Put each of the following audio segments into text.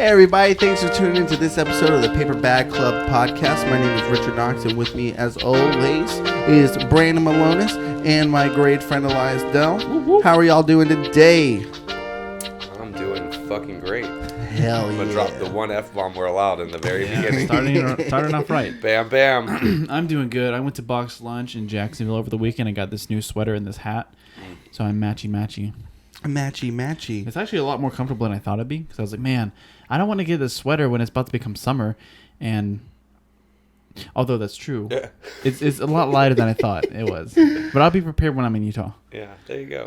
Hey everybody, thanks for tuning into this episode of the Paper Bag Club podcast. My name is Richard Knox, and with me as always is Brandon Malonis and my great friend Aliyes Dell. How are y'all doing today? I'm doing fucking great. Hell yeah. I'm gonna drop the one F-bomb we're allowed in the very beginning. Starting off right. Bam, bam. I'm doing good. I went to box lunch in Jacksonville over the weekend. I got this new sweater and this hat, so I'm matchy. Matchy. It's actually a lot more comfortable than I thought it'd be, because I was like, man, I don't want to get this sweater when it's about to become summer, and although that's true, it's a lot lighter than I thought it was. But I'll be prepared when I'm in Utah. Yeah, there you go.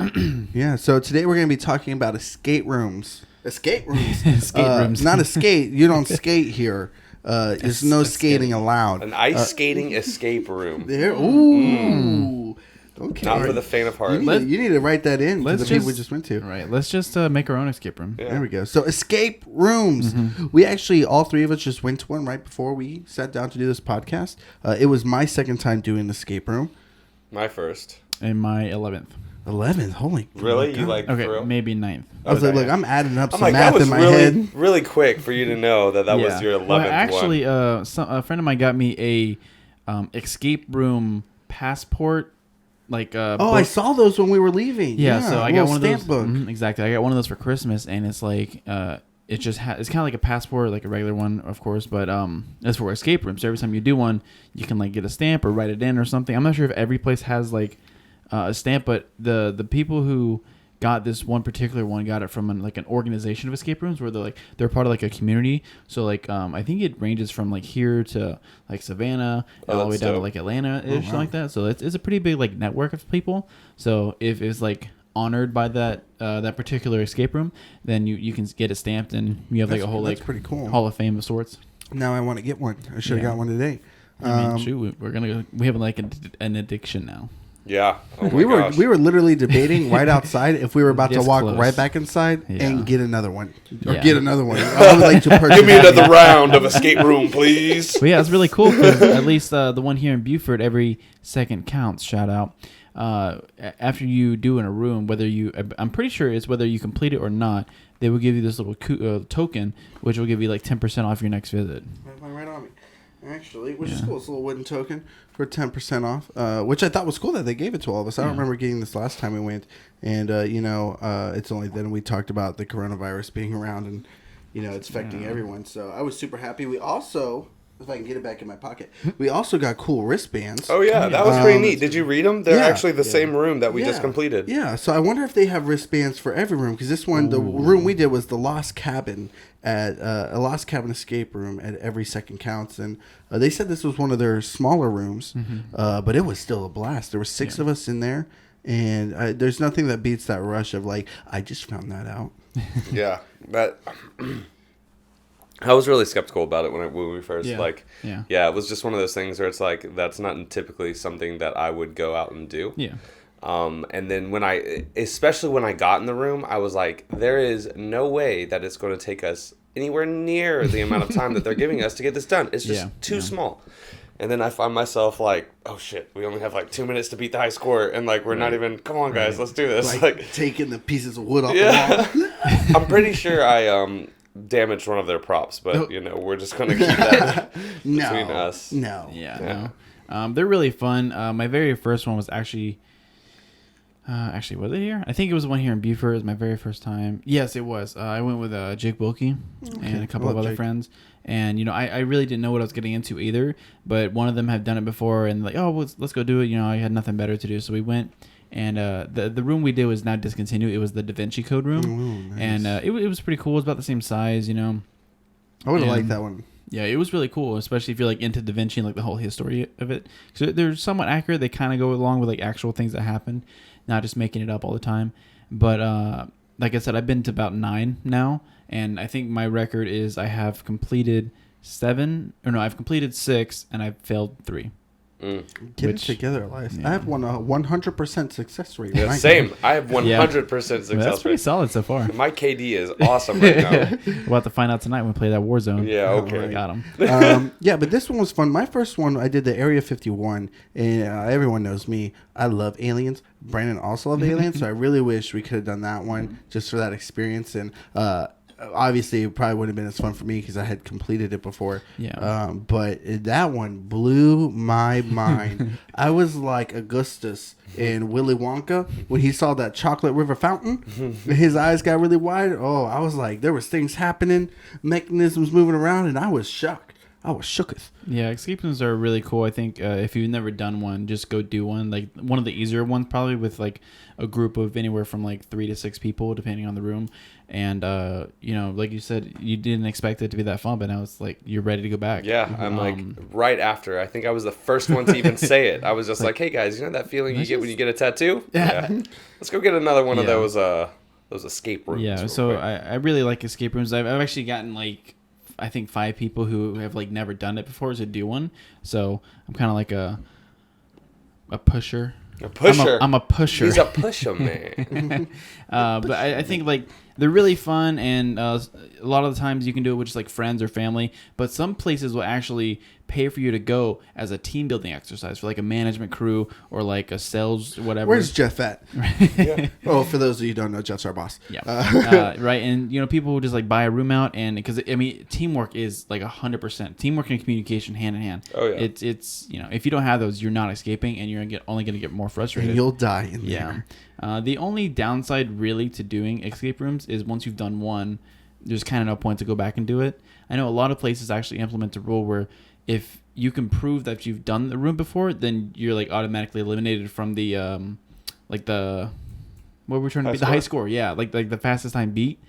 Yeah, so today we're going to be talking about escape rooms. Escape rooms? Rooms. Not a skate. You don't skate here. There's no skating allowed. An ice skating escape room. There. Ooh. Okay. Not for the faint of heart. You need to write that in to the people we just went to. Right. Let's just make our own escape room. Yeah. There we go. So escape rooms. Mm-hmm. We actually, all three of us just went to one right before we sat down to do this podcast. It was my second time doing the escape room. My first. And my 11th. 11th? Holy. Really? You like okay, for real? maybe 9th. I was like, look, I'm adding up some like, math that was in my really, head. really quick for you to know that was your 11th well, actually, one. A friend of mine got me a escape room passport. I saw those when we were leaving. Yeah, so I got one of those. Book. Exactly, I got one of those for Christmas, and it's like it just it's kind of like a passport, like a regular one, of course, but it's for escape rooms. So every time you do one, you can like get a stamp or write it in or something. I'm not sure if every place has like a stamp, but the people who got this one particular one got it from an organization of escape rooms where they're part of like a community. So I think it ranges from like here to like Savannah all the way down to like Atlanta-ish, something like that. So it's a pretty big like network of people. So if it's like honored by that particular escape room, then you can get it stamped and you have like a whole like pretty cool Hall of Fame of sorts. Now I want to get one. I should have got one today. I mean, shoot, we have like an addiction now. Yeah. Oh we were literally debating right outside if we were about to walk right back inside and get another one or get another one. I would like to purchase. Give me another round of escape room, please. Well, yeah, it's really cool because at least the one here in Buford, every second counts. Shout out. After you do in a room, I'm pretty sure it's whether you complete it or not, they will give you this little token, which will give you like 10% off your next visit. Right on me. Actually, which is cool. It's a little wooden token for 10% off, which I thought was cool that they gave it to all of us. I don't remember getting this last time we went. And, it's only then we talked about the coronavirus being around and, it's affecting everyone. So I was super happy. We also, if I can get it back in my pocket, we also got cool wristbands. Oh, yeah. That was pretty neat. Did you read them? They're actually the same room that we just completed. Yeah. So I wonder if they have wristbands for every room. Because this one, the room we did was the Lost Cabin at a Lost Cabin escape room at every second counts. And they said this was one of their smaller rooms, but it was still a blast. There were 6 of us in there. And there's nothing that beats that rush of like, I just found that out. Yeah. I was really skeptical about it when we first it was just one of those things where it's like that's not typically something that I would go out and do. Yeah. And then especially when I got in the room, I was like, there is no way that it's going to take us anywhere near the amount of time that they're giving us to get this done. It's just too small. And then I find myself like, oh shit, we only have like 2 minutes to beat the high score, and like we're not even. Come on, guys, let's do this. Like taking the pieces of wood off the wall. I'm pretty sure I damaged one of their props, but we're just gonna keep that between us. No. Yeah. They're really fun. My very first one was actually was it here? I think it was the one here in Buford. It was my very first time. Yes, it was. I went with Jake Wilkie and a couple of other friends. And, I really didn't know what I was getting into either. But one of them had done it before and like, oh, let's go do it. I had nothing better to do. So we went. And the room we did was now discontinued. It was the Da Vinci Code room. Ooh, nice. And it was pretty cool. It was about the same size, I would have liked that one. Yeah, it was really cool, especially if you're like into Da Vinci and like the whole history of it. So they're somewhat accurate. They kind of go along with like actual things that happened, not just making it up all the time. But like I said, I've been to about 9 now, and I think my record is I have completed 7, or no, I've completed 6, and I've failed 3. Get it together, Elias. Yeah. I have 100% success rate. Yeah, same. I have 100% success rate. That's pretty solid so far. My KD is awesome right now. We'll have to find out tonight when we play that Warzone. Yeah, okay. Right. Got him. Yeah, but this one was fun. My first one, I did the Area 51, and everyone knows me. I love aliens. Brandon also loved aliens, so I really wish we could have done that one just for that experience. And obviously it probably wouldn't have been as fun for me because I had completed it before. Yeah. But that one blew my mind. I was like Augustus in Willy Wonka when he saw that chocolate river fountain. His eyes got really wide. Oh, I was like, there was things happening, mechanisms moving around, and I was shocked. I was shooketh. Yeah, escape rooms are really cool. I think if you've never done one, just go do one. Like one of the easier ones, probably with like a group of anywhere from like 3 to 6 people, depending on the room. And like you said, you didn't expect it to be that fun, but now it's like you're ready to go back. Yeah, I'm like right after. I think I was the first one to even say it. I was just like, "Hey guys, you know that feeling you get when you get a tattoo? Yeah, let's go get another one of those escape rooms." Yeah, so I really like escape rooms. I've actually gotten like, I think 5 people who have like never done it before to do one. So I'm kind of like a pusher. A pusher. I'm a pusher. He's a pusher, man. But I think like they're really fun, and a lot of the times you can do it with just like friends or family. But some places will actually pay for you to go as a team building exercise for like a management crew or like a sales whatever. Where's Jeff at? Oh, for those of you who don't know, Jeff's our boss. Yeah. Right. And people will just like buy a room out, and because I mean teamwork is like 100%. Teamwork and communication hand in hand. Oh yeah. It's if you don't have those, you're not escaping, and you're only going to get more frustrated. And you'll die in there. The only downside really to doing escape rooms is once you've done one, there's kind of no point to go back and do it. I know a lot of places actually implement a rule where if you can prove that you've done the room before, then you're like automatically eliminated from the what we're trying to beat, the high score. Yeah, like the fastest time beat.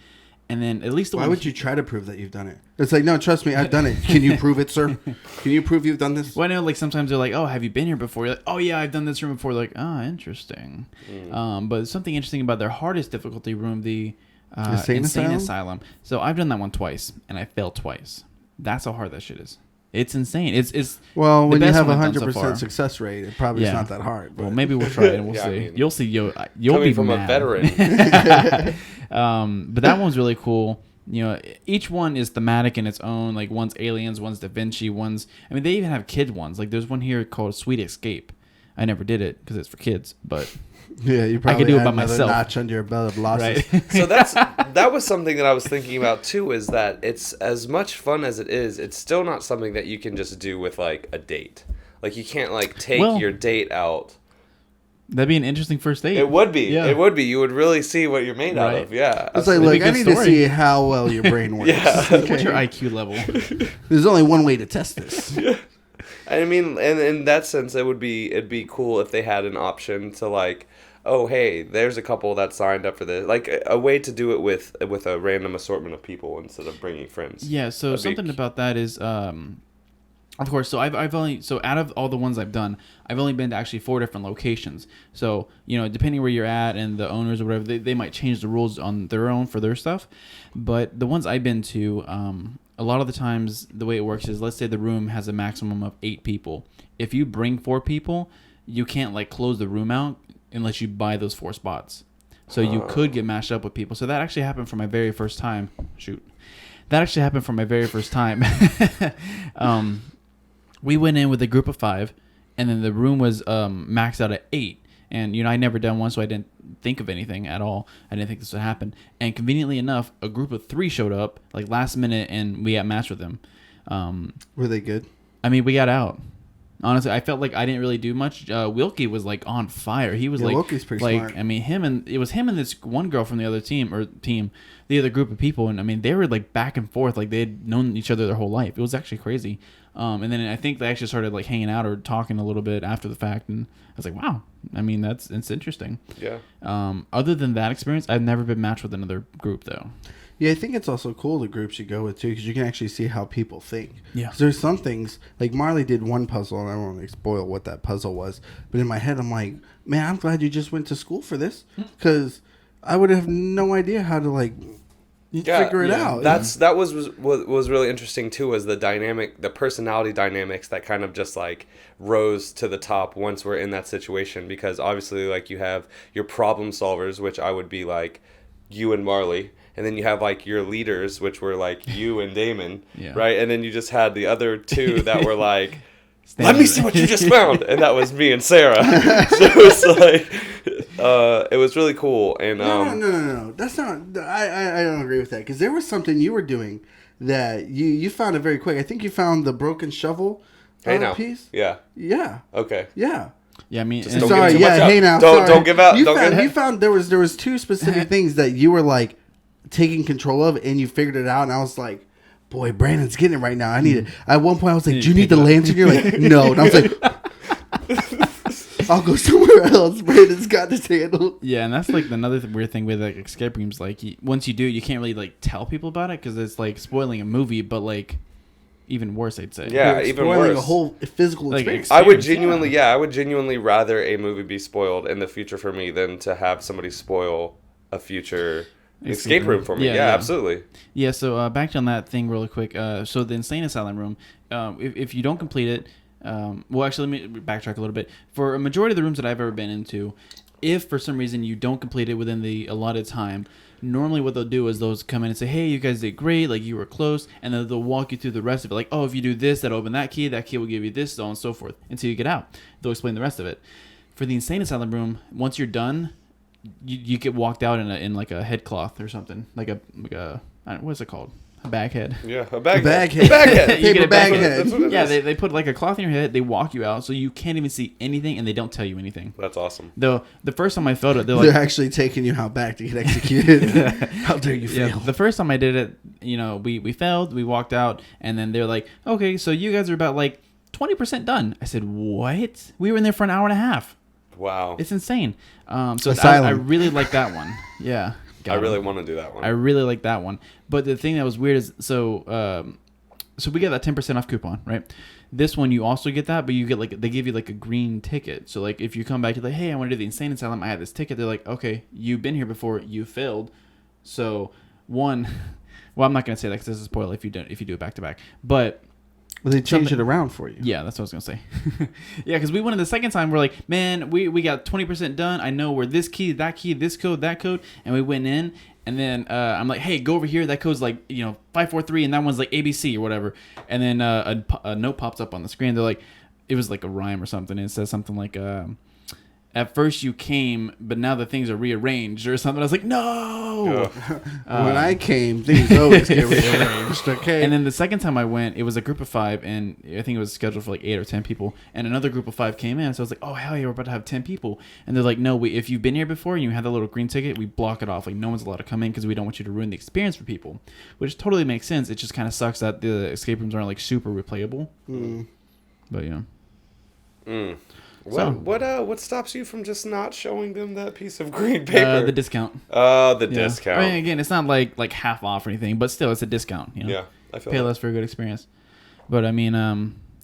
And then at least why would you try to prove that you've done it? It's like, no, trust me, I've done it. Can you prove it, sir? Can you prove you've done this? Well, I know, like sometimes they're like, oh, have you been here before? You're like, oh yeah, I've done this room before. They're like, oh, interesting. But something interesting about their hardest difficulty room, the Insane Asylum. So I've done that one twice, and I failed twice. That's how hard that shit is. It's insane. It's well, when you have 100% success rate, it probably is not that hard. But. Well, maybe we'll try it and we'll see. I mean, you'll see. You'll be from mad. A veteran. But that one's really cool. Each one is thematic in its own. Like one's aliens, one's Da Vinci, one's. I mean, they even have kid ones. Like there's one here called Sweet Escape. I never did it because it's for kids, but. Yeah, you probably I could do it by myself. Notch under your belt of losses. Right. So that was something that I was thinking about too. Is that it's as much fun as it is. It's still not something that you can just do with like a date. Like you can't like take your date out. That'd be an interesting first date. It would be. Yeah. It would be. You would really see what you're made out of. Yeah. It's like, look, I need to see how well your brain works. Yeah. Okay. What's your IQ level? There's only one way to test this. Yeah. I mean, and in that sense, it'd be cool if they had an option to like, oh hey, there's a couple that signed up for this, like a way to do it with a random assortment of people instead of bringing friends. Yeah. So something about that is, of course. So I've only out of all the ones I've done, I've only been to actually 4 different locations. So depending where you're at and the owners or whatever, they might change the rules on their own for their stuff. But the ones I've been to, a lot of the times the way it works is, let's say the room has a maximum of 8 people. If you bring 4 people, you can't like close the room out unless you buy those 4 spots. So you could get mashed up with people. So that actually happened for my very first time. That actually happened for my very first time. We went in with a group of 5, and then the room was maxed out at 8. And I'd never done one, so I didn't think of anything at all. I didn't think this would happen. And conveniently enough, a group of 3 showed up like last minute, and we got matched with them. Were they good? I mean, we got out. Honestly, I felt like I didn't really do much. Wilkie was like on fire. He was Wilkie's pretty smart. I mean, it was him and this one girl from the other team, the other group of people, and I mean, they were like back and forth, like they had known each other their whole life. It was actually crazy. And then I think they actually started like hanging out or talking a little bit after the fact, and I was like, wow. I mean, it's interesting. Yeah. Other than that experience, I've never been matched with another group though. Yeah, I think it's also cool the groups you go with too, because you can actually see how people think. Yeah. 'Cause there's some things like Marley did one puzzle, and I don't want to spoil what that puzzle was, but in my head I'm like, man, I'm glad you just went to school for this, because I would have no idea how to like figure it out. That was really interesting too. Was the personality dynamics that kind of just like rose to the top once we're in that situation, because obviously like you have your problem solvers, which I would be like you and Marley. And then you have like your leaders, which were like you and Damon, right? And then you just had the other 2 that were like, "Let me see what you just found," and that was me and Sarah. So it's like, It was really cool. And No. That's not. I don't agree with that because there was something you were doing that you found it very quick. I think you found the broken shovel piece. Yeah. Yeah. Okay. Yeah. Yeah, I mean, Just don't Sorry. give it too much Yeah. up. Hey, now. Don't give out. You found there was two specific things that you were like taking control of, and you figured it out. And I was like, boy, Brandon's getting it right now. I need it. At one point, I was like, do you need the lantern? You're like, no. And I was like, I'll go somewhere else. Brandon's got this handle. Yeah, and that's like another weird thing with like escape rooms. Like once you do it, you can't really like tell people about it because it's like spoiling a movie. But like even worse, I'd say. Yeah, You're even spoiling worse. a whole physical Like, experience. I would genuinely rather a movie be spoiled in the future for me than to have somebody spoil a future escape room for me. Yeah, absolutely. Yeah, so back on that thing really quick. So the Insane Asylum room, if you don't complete it, well, actually, let me backtrack a little bit. For a majority of the rooms that I've ever been into, if for some reason you don't complete it within the allotted time, normally what they'll do is they'll come in and say, hey, you guys did great, like you were close, and then they'll walk you through the rest of it. Like, oh, if you do this, that'll open that key will give you this, so on and so forth, until you get out. They'll explain the rest of it. For the Insane Asylum room, once you're done, you get walked out in like a head cloth or something, like a I don't know, what's it called? A bag head. Yeah, a bag head. Paper bag head. That's what it Yeah, is. they put like a cloth in your head. They walk you out, so you can't even see anything, and they don't tell you anything. That's awesome. Though the first time I felt it, They're actually taking you out back to get executed. How dare you fail? yeah, the first time I did it, we failed, we walked out, and then they're like, okay, so you guys are about like 20% done. I said, what? We were in there for an hour and a half. Wow. It's insane. So I really like that one. Yeah. I really want to do that one. I really like that one. But the thing that was weird is, so we get that 10% off coupon, right? This one you also get that, but you get they give you like a green ticket. So like if you come back, you're like, hey, I want to do the Insane Asylum. I have this ticket. They're like, okay, you've been here before. You failed. So well, I'm not gonna say that because this is a spoiler if you do it back to back. But Well, they changed it around for you. yeah, that's what I was gonna say. Yeah, because we went in the second time. We're like, man, we got 20% done. I know where this key, this code, that code, and we went in. And then I'm like, hey, go over here. That code's like 543, and that one's like ABC or whatever. And then a note pops up on the screen. They're like, it was like a rhyme or something. And it says something like, at first you came, but now the things are rearranged or something. I was like, no. When I came, things always get rearranged. Okay. And then the second time I went, it was a group of 5, and I think it was scheduled for like 8 or 10 people. And another group of 5 came in, so I was like, oh hell yeah, we're about to have 10 people. And they're like, no, if you've been here before and you have that little green ticket, we block it off. Like no one's allowed to come in because we don't want you to ruin the experience for people. Which totally makes sense. It just kind of sucks that the escape rooms aren't like super replayable. But yeah. What stops you from just not showing them that piece of green paper? The discount. The discount. I mean, again, it's not like half off or anything, but still, it's a discount. Yeah, I feel pay that. less for a good experience. But I mean,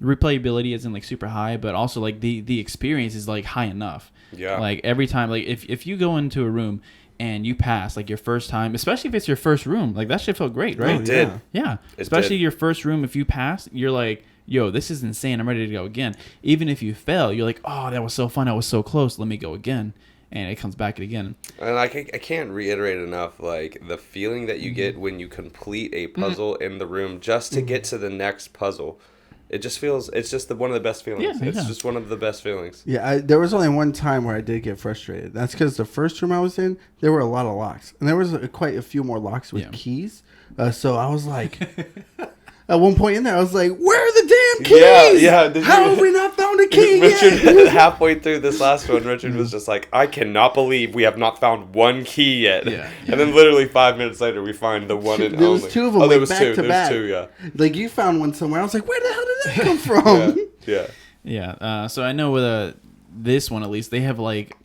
replayability isn't like super high, but also like the experience is like high enough. Yeah. Like every time, like if you go into a room and you pass like your first time, especially if it's your first room, like that shit felt great, right? It did. Yeah. It Especially did. your first room, if you pass, you're like, yo, this is insane. I'm ready to go again. Even if you fail, you're like, oh, that was so fun. I was so close. Let me go again. And it comes back again. And I can't reiterate enough, like, the feeling that you get when you complete a puzzle in the room just to get to the next puzzle. It just feels, it's just one of the best feelings. Yeah, it's yeah. just one of the best feelings. Yeah, there was only one time where I did get frustrated. That's because the first room I was in, there were a lot of locks. And there was quite a few more locks with keys. So I was like... At one point in there, I was like, where are the damn keys? Yeah. How have we not found a key Richard, yet? halfway through this last one, Richard was just like, I cannot believe we have not found one key yet. Yeah. And then literally 5 minutes later, we find the one and There only. was two of them, Oh, there like, was back two. to There back. was two, yeah. Like, you found one somewhere. I was like, where the hell did that come from? Yeah. Yeah. So I know with this one, at least, they have like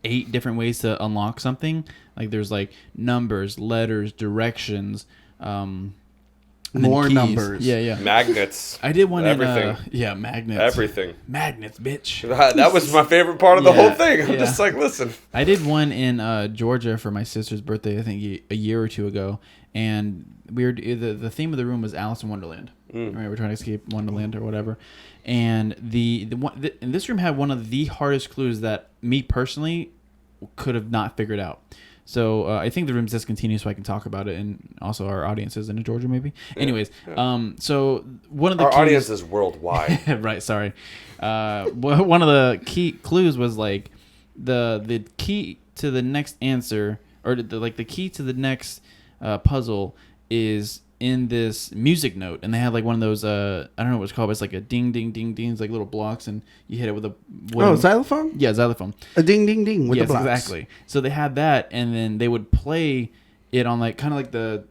8 different ways to unlock something. Like there's like numbers, letters, directions, and then More keys. numbers. Yeah. Magnets. I did one Everything. magnets. Everything. Magnets, bitch. That was my favorite part of the whole Yeah, thing. I'm yeah. just like, listen. I did one in Georgia for my sister's birthday, I think a year or two ago, and we were the theme of the room was Alice in Wonderland. Right, we're trying to escape Wonderland or whatever, and and this room had one of the hardest clues that me personally could have not figured out. So I think the room's discontinued, so I can talk about it, and also our audience is in Georgia, maybe. Yeah, Anyways, so one of the our audience is worldwide. right. Sorry. One of the key clues was like the key to the next answer, or the key to the next puzzle is in this music note, and they had like one of those I don't know what it's called, but it's like a ding ding ding ding. It's like little blocks, and you hit it with a xylophone. Yeah, xylophone. A ding ding ding with the yes, blocks. Exactly. So they had that, and then they would play it on like kind of like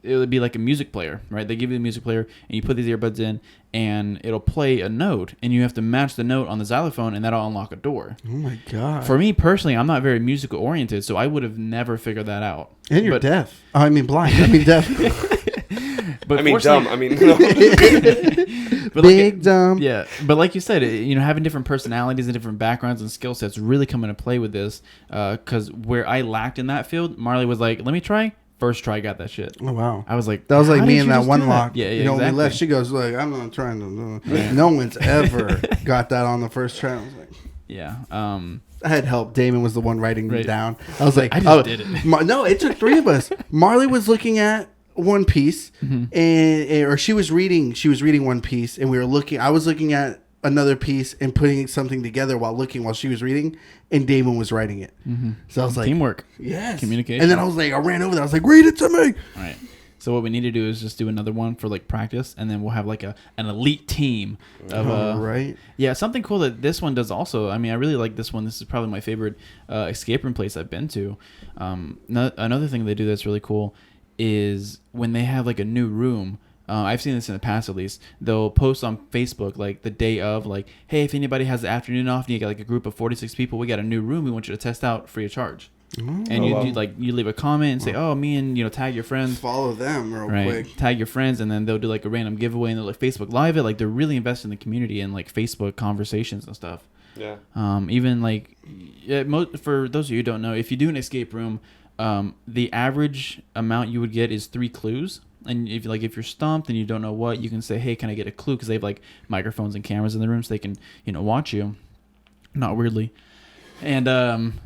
it would be like a music player, right? They give you the music player, and you put these earbuds in, and it'll play a note, and you have to match the note on the xylophone, and that'll unlock a door. Oh my god! For me personally, I'm not very musical oriented, so I would have never figured that out. And you're deaf. Oh, I mean blind. I mean deaf. But I mean dumb. I mean no. But big dumb. Yeah, but like you said, having different personalities and different backgrounds and skill sets really come into play with this. Because where I lacked in that field, Marley was like, "Let me try." First try, got that shit. Oh wow! I was like, that was like me and that one that? lock. Yeah, you know, exactly. when we left, she goes like, "I'm not trying to." No one's ever got that on the first try. I was like, yeah. I had help. Damon was the one writing them down. I was like, I just did it. No, it took three of us. Marley was looking at One Piece, or she was reading One Piece, and we were looking. I was looking at another piece and putting something together while she was reading, and Damon was writing it. So I was like, teamwork, yes, communication. And then I was like, I ran over there. I was like, read it to me. All right. So what we need to do is just do another one for like practice, and then we'll have like an elite team of right. Yeah, something cool that this one does also. I mean, I really like this one. This is probably my favorite escape room place I've been to. Another thing they do that's really cool is when they have like a new room. I've seen this in the past at least. They'll post on Facebook like the day of, like, hey, if anybody has the afternoon off and you got like a group of 46 people, we got a new room we want you to test out free of charge. And you leave a comment and say, oh, me and tag your friends. Follow them real quick. Tag your friends, and then they'll do like a random giveaway, and they'll like Facebook Live it. Like they're really invested in the community and like Facebook conversations and stuff. Yeah. Even like for those of you who don't know, if you do an escape room, the average amount you would get is 3 clues. And if you're stumped and you don't know what, you can say, hey, can I get a clue? Because they have like microphones and cameras in the room, so they can watch you, not weirdly. And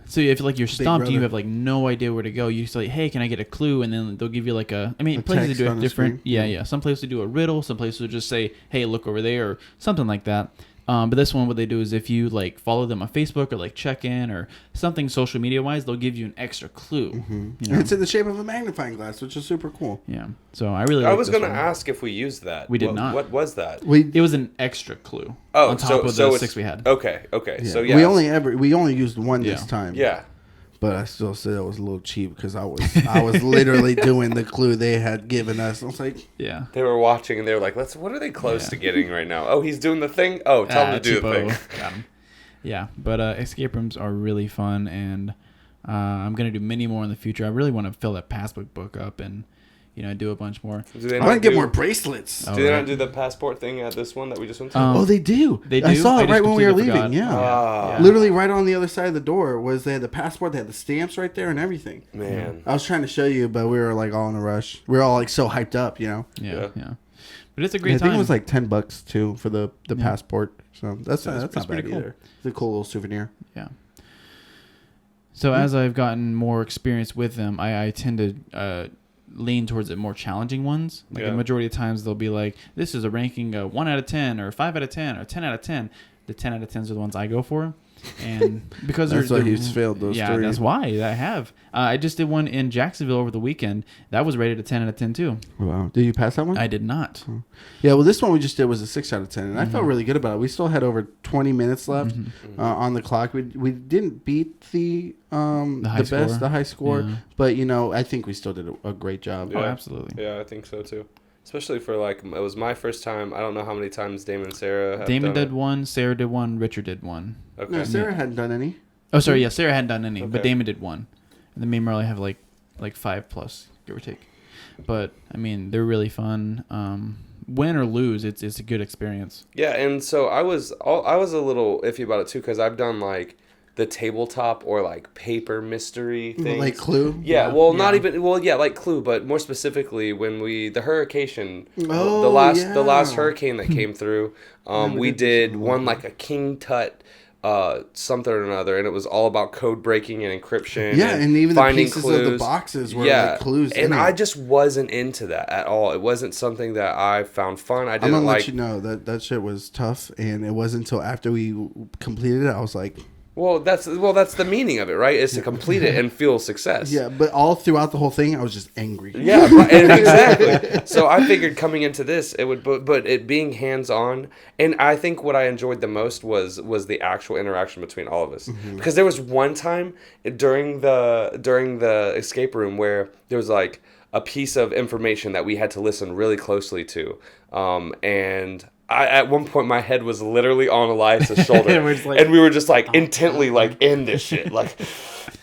so if like you're stumped and you have like no idea where to go, you say, hey, can I get a clue? And then they'll give you like places do it different. Yeah. Some places do a riddle. Some places will just say, hey, look over there, or something like that. But this one, what they do is if you like follow them on Facebook or like check in or something social media wise, they'll give you an extra clue. And it's in the shape of a magnifying glass, which is super cool. Yeah. So I really. I was going to ask if we used that. We did not. What was that? It was an extra clue. Oh, on top of the 6 we had. Okay. Yeah. So yeah, we only used one this time. Yeah. But I still said it was a little cheap because I was literally doing the clue they had given us. I was like, yeah. They were watching and they were like, what are they close to getting right now? Oh, he's doing the thing. Oh, tell him to do the thing. Got him. Yeah, but escape rooms are really fun, and I'm gonna do many more in the future. I really want to fill that passbook book up and do a bunch more. I want to get more bracelets. Do they not do the passport thing at this one that we just went to? Oh, they do. They do. I saw it right when we were leaving. Yeah. Yeah. Literally right on the other side of the door they had the passport. They had the stamps right there and everything. Man, I was trying to show you, but we were like all in a rush. We were all like so hyped up, Yeah. But it's a great time. I think it was like $10 too for the passport. So that's not bad cool. either. It's a cool little souvenir. Yeah. So as I've gotten more experience with them, I tend to lean towards the more challenging ones. Like the majority of times they'll be like, this is a ranking 1 out of 10 or 5 out of 10 or 10 out of 10. The 10 out of 10s are the ones I go for. And because that's why he's failed those 3. Yeah, that's why I have. I just did one in Jacksonville over the weekend. That was rated a 10 out of 10 too. Wow. Did you pass that one? I did not. Yeah, well, this one we just did was a 6 out of 10, and I felt really good about it. We still had over 20 minutes left on the clock. We didn't beat the high score, but I think we still did a great job. Yeah. Oh, absolutely. Yeah, I think so too. Especially for it was my first time. I don't know how many times Damon and Sarah have Damon done did one, Sarah did one, Richard did one. Okay. No, Sarah hadn't done any. Oh, sorry, yeah, Sarah hadn't done any, but Damon did one. And then me and Marley have like 5+, give or take. But I mean, they're really fun. Win or lose, it's a good experience. Yeah, and so I was a little iffy about it too because I've done like the tabletop or like paper mystery things. Like Clue? Yeah, not even like Clue, but more specifically when the hurricane, the last hurricane that came through, we did one like a King Tut something or another, and it was all about code breaking and encryption. Yeah, and even finding the pieces clues. of the boxes were like clues. And I just wasn't into that at all. It wasn't something that I found fun. I'm gonna let you know that shit was tough, and it wasn't until after we completed it I was like, Well, that's the meaning of it, right? Is to complete it and feel success. Yeah, but all throughout the whole thing, I was just angry. Yeah, exactly. So I figured coming into this, it would, but it being hands on, and I think what I enjoyed the most was the actual interaction between all of us. Because there was one time during the escape room where there was like a piece of information that we had to listen really closely to, and at one point my head was literally on Elias' shoulder, and we were just like intently like in this shit, like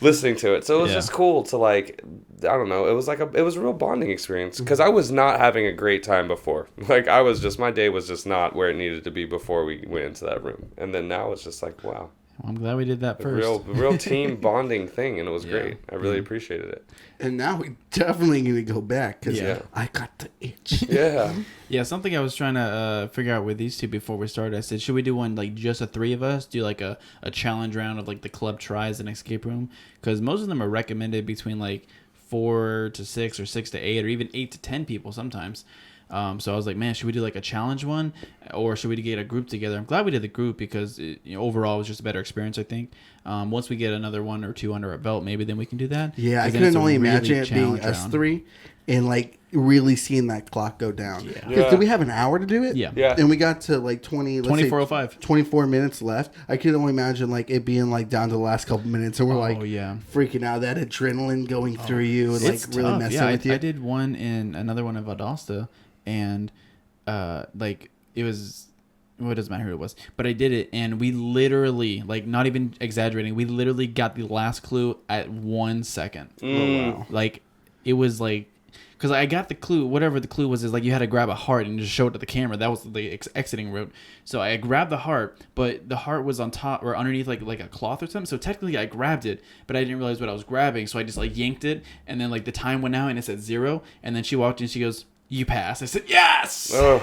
listening to it. So it was just cool to like, I don't know, it was a real bonding experience, because I was not having a great time before. Like my day was just not where it needed to be before we went into that room, and then now it's just like, wow. Well, I'm glad we did that first. Real team bonding thing, and it was great. I really appreciated it. And now we definitely going to go back, because I got the itch. Yeah. Yeah, something I was trying to figure out with these two before we started. I said, should we do one like just the three of us? Do like a challenge round of like the club tries an escape room? Because most of them are recommended between like 4 to 6 or 6 to 8 or even 8 to 10 people sometimes. So I was like, man, should we do like a challenge one, or should we get a group together? I'm glad we did the group, because overall it was just a better experience, I think. Once we get another 1 or 2 under our belt, maybe then we can do that. Yeah, I couldn't only imagine it being us three and like really seeing that clock go down. Because did we have an hour to do it? Yeah. And we got to like 24:05. 24 minutes left. I could only imagine like it being like down to the last couple minutes, and we're freaking out, that adrenaline going through you and like really tough. Messing with you. I did one in another one in Valdosta, and like it was, well, it doesn't matter who it was, but I did it, and we literally, like, not even exaggerating, we literally got the last clue at 1 second. Oh wow. Like it was like, because I got the clue, whatever the clue was, is like you had to grab a heart and just show it to the camera. That was the exiting route. So I grabbed the heart, but the heart was on top or underneath like a cloth or something. So technically I grabbed it, but I didn't realize what I was grabbing. So I just like yanked it, and then like the time went out and it said 0. And then she walked in and she goes, "You pass." I said, "Yes." Ugh.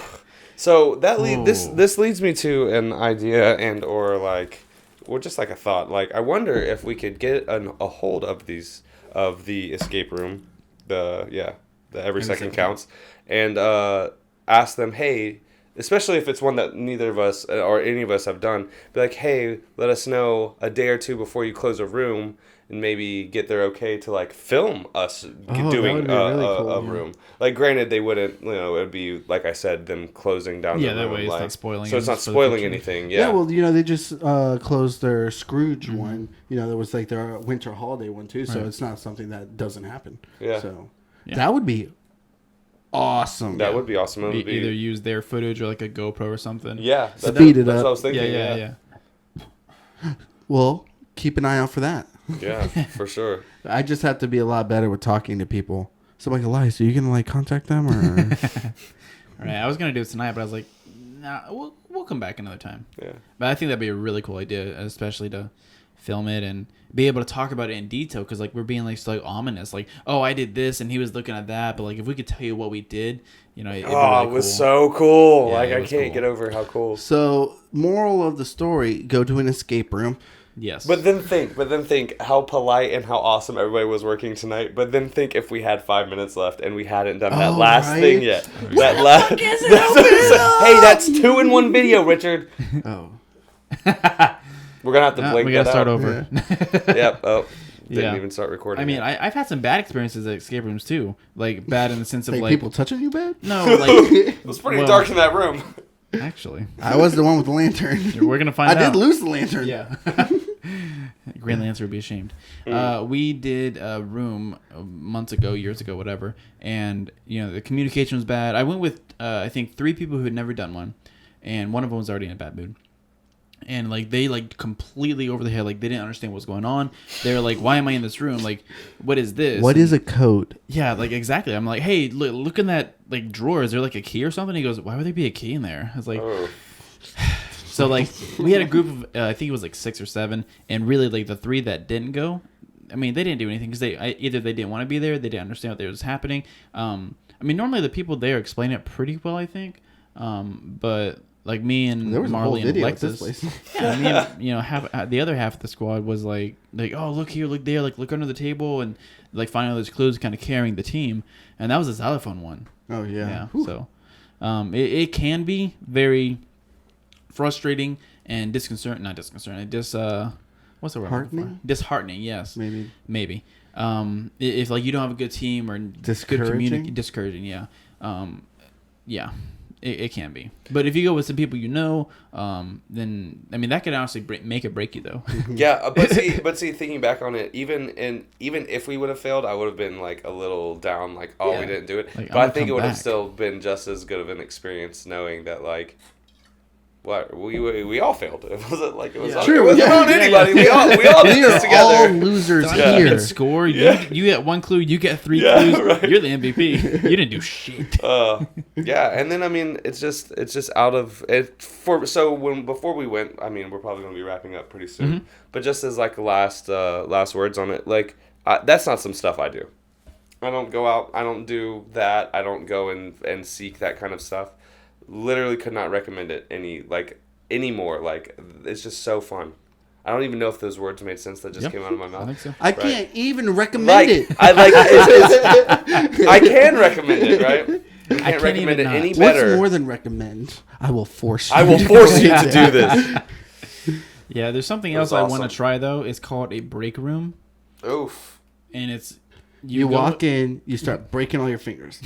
So that this leads me to an idea and or like, or just like a thought. Like, I wonder if we could get a hold of the escape room, the every second counts, and ask them, hey, especially if it's one that neither of us or any of us have done, be like, hey, let us know a day or two before you close a room, and maybe get their okay to like film us doing a room. Like, granted, they wouldn't, it would be, like I said, them closing down the room. Yeah, that way it's like, not spoiling. So it's not spoiling anything. Yeah. Yeah, well, they just closed their Scrooge one. There was like their winter holiday one too. So it's not something that doesn't happen. Yeah. So that would be awesome. That would be awesome. It would be either use their footage or like a GoPro or something. Yeah. Speed it up. That's what I was thinking. Yeah. Well, keep an eye out for that. Yeah, for sure. I just have to be a lot better with talking to people. So I'm like, Elias, are you going to like contact them or? All right. I was going to do it tonight, but I was like, nah, we'll come back another time. Yeah. But I think that'd be a really cool idea, especially to film it and be able to talk about it in detail, because like we're being like so ominous, like, oh, I did this and he was looking at that, but like if we could tell you what we did, it'd be really it was so cool. Yeah, like I can't get over how cool. So moral of the story: go to an escape room. Yes. But then think how polite and how awesome everybody was working tonight. But then think if we had 5 minutes left and we hadn't done that last thing yet. That last. Hey, that's 2 in 1 video, Richard. Oh. We're gonna have to blink. We gotta start over. Yeah. Yep. Oh. Didn't even start recording. I mean, I've had some bad experiences at escape rooms too. Like bad in the sense of like people touching you bad. No, like it was pretty dark in that room. Actually, I was the one with the lantern. We're gonna find out. I did lose the lantern. Yeah. Green Lantern would be ashamed. We did a room months ago, years ago, whatever, and the communication was bad. I went with I think 3 people who had never done one, and one of them was already in a bad mood. And like they like completely over the head, like they didn't understand what was going on. They were like, "Why am I in this room? Like, what is this? What is a code?" Yeah, like exactly. I'm like, "Hey, look in that like drawer. Is there like a key or something?" He goes, "Why would there be a key in there?" I was like, So like we had a group of I think it was like 6 or 7, and really like the 3 that didn't go, I mean they didn't do anything because either they didn't want to be there, they didn't understand what was happening. I mean normally the people there explain it pretty well, I think, but. Like me and Marley and Alexis. Yeah, I mean, half the other half of the squad was like, oh, look here, look there, like look under the table, and like finding all those clues, kind of carrying the team. And that was a xylophone one. Oh yeah. So, it can be very frustrating and disconcerting. Not disconcerting. what's the word? Heartening? Disheartening. Yes. Maybe. If like you don't have a good team or good community, discouraging. Yeah. Yeah. It can be, but if you go with some people then I mean that could honestly make it break you though. Yeah, but see, thinking back on it, even if we would have failed, I would have been like a little down, like we didn't do it. Like, but I think it would have still been just as good of an experience knowing that like. What we all failed. It wasn't like it was true. It wasn't on anybody. We all did this together. All losers here. You score. You get one clue. You get 3 clues. Right. You're the MVP. You didn't do shit. Yeah, and then I mean, it's just out of it before we went. I mean, we're probably gonna be wrapping up pretty soon. Mm-hmm. But just as like last words on it, like that's not some stuff I do. I don't go out. I don't do that. I don't go and seek that kind of stuff. Literally could not recommend it anymore. Like it's just so fun. I don't even know if those words made sense that just came out of my mouth. I think so. I can't even recommend it. I can recommend it, right? I can't recommend it any better. What's more than recommend? I will force you. I will force you to do this. Yeah, there's something else I want to try though. It's called a break room. Oof. And it's you walk in, you start breaking all your fingers.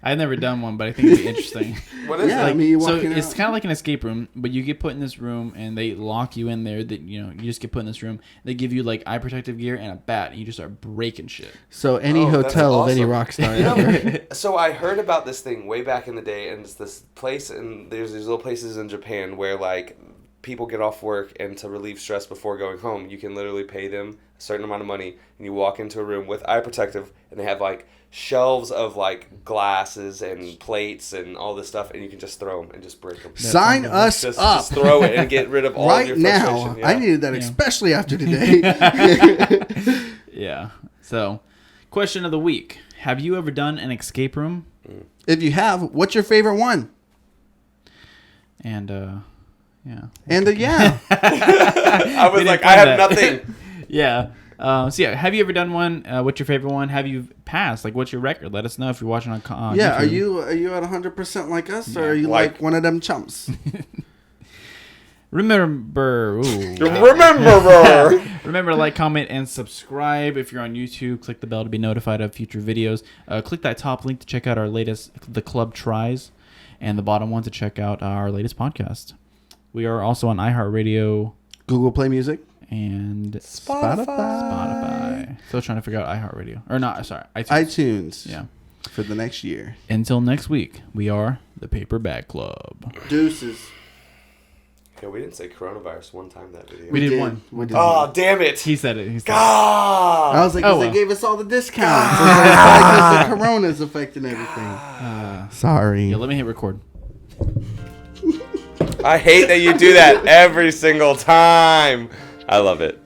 I've never done one, but I think it'd be interesting. What is it? I mean, it's kind of like an escape room, but you get put in this room and they lock you in there. That you just get put in this room. They give you like eye protective gear and a bat, and you just start breaking shit. So any hotel of any rock star. So I heard about this thing way back in the day, and it's this place, and there's these little places in Japan where like people get off work, and to relieve stress before going home, you can literally pay them a certain amount of money, and you walk into a room with eye protective, and they have like shelves of like glasses and plates and all this stuff, and you can just throw them and just break them. Sign us up. Just throw it and get rid of all of your frustration. Right now, I needed that, especially after today. Yeah. So, question of the week: have you ever done an escape room? If you have, what's your favorite one? And yeah. I was like, I have nothing. Yeah. So yeah, have you ever done one? What's your favorite one? Have you passed? Like, what's your record? Let us know if you're watching on yeah, YouTube. are you at 100% like us, or are you like one of them chumps? Remember to like, comment, and subscribe. If you're on YouTube, click the bell to be notified of future videos. Click that top link to check out our latest The Club Tries, and the bottom one to check out our latest podcast. We are also on iHeartRadio, Google Play Music, and Spotify. Still trying to figure out iHeartRadio. Or not, sorry, iTunes. Yeah. For the next year. Until next week, we are the Paper Bag Club. Deuces. Yeah, we didn't say coronavirus one time that video. We did one. Oh, damn it. He said it. God. I was like, they gave us all the discounts. Because the corona's affecting everything. Sorry. Yeah, let me hit record. I hate that you do that every single time. I love it.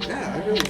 Yeah, I really